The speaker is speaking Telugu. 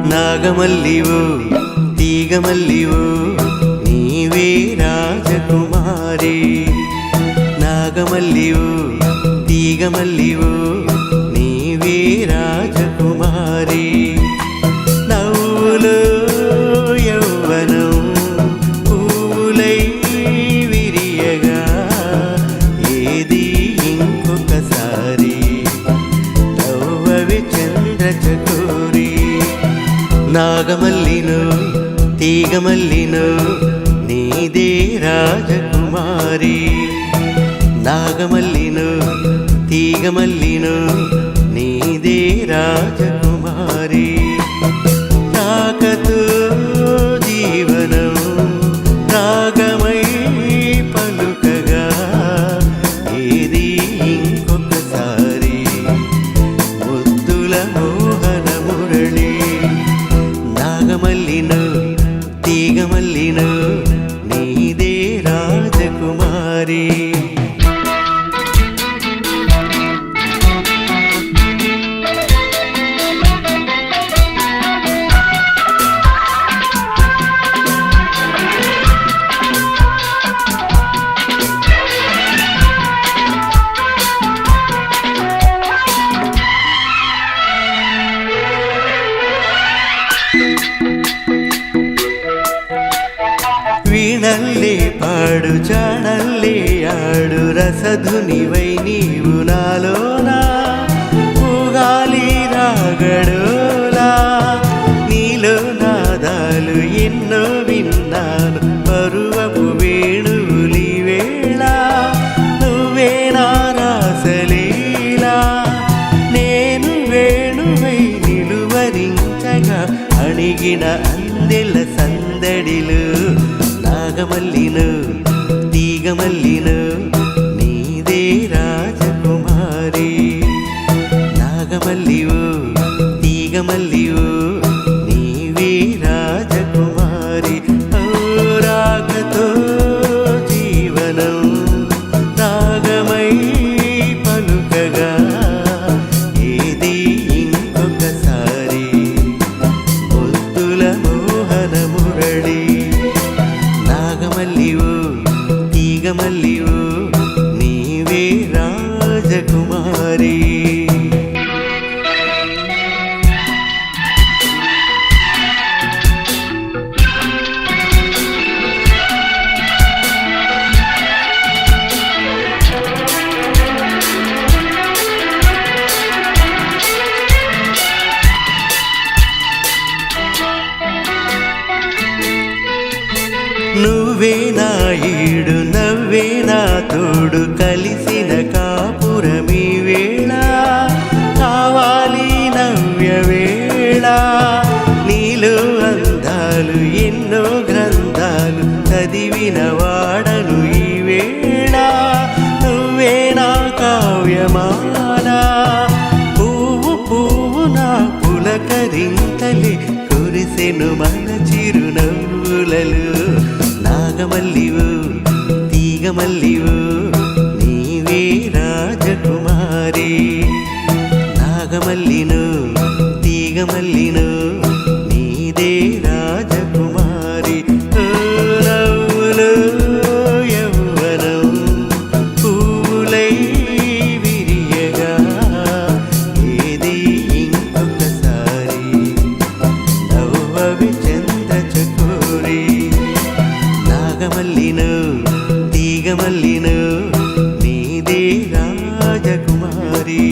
నాగమల్లివో తీగమల్లివో నీవే రాజకుమారి. నాగమల్లివో తీగమల్లివో నీవే రాజకుమారి. నవ్వులో యౌవనం పూలై విరియగా ఏది ఇంకొకసారి నవ్వవి చంద్రచకోరి. నాగమల్లినో తీగమల్లినో నీదే రాజకుమారి. నాగమల్లినో తీగమల్లినో నీదే రాజకుమారి. రాకతో జీవనం రాగమై పలుకగా ఏది ఇంకొకసారి ముద్దుల మోహన మురళి. నాగమల్లినో తీగమల్లినో నీదే రాజకుమారి. వీణల్లే పాడు జాడల్లే ఆడు రసధునివై నీవు నాలోనా ఊగాలి రాగడోలా. నీలో నాదాలు ఎన్నో విన్నాను పరువపు వేణువులి వేళ. నువ్వే నా రాసలీలా నేను వేణువై నిలువరించగా అణిగిన అందెల సందడిలు. నాగమల్లినో తీగమల్లినో నీదే రాజకుమారి. నాగమల్లివో తీగమల్లివో నీవే రాజకుమారి. రాగతో జీవనం రాగమై పలుకగా ఏది ఇంకొకసారి ముద్దుల మోహన మురళి. నాగమల్లివో తీగమల్లివో నీవే రాజకుమారి. నువ్వే నా ఈడు నవ్వే నా తోడు కలిసిన కాపురమీ వేళ. కావాలి నవ్య వేళ నీలో అందాలు ఎన్నో గ్రంథాలు చదివిన వాడను ఈ వేళ. నువ్వే నా కావ్యమాల పువ్వు పువ్వు నా పులకరింతలే కురిసెను మన చిరునవ్వులలు. నాగమల్లివో తీగమల్లివో నీవే రాజకుమారి. నాగమల్లినో తీగమల్లినో నీదే రాజకుమారి. నవ్వులో యౌవనం పూలై విరియగా ఏది ఇంకొకసారి నవ్వవి చంద్రచకోరి. నాగమల్లినో తీగమల్లినో నీదే రాజకుమారి.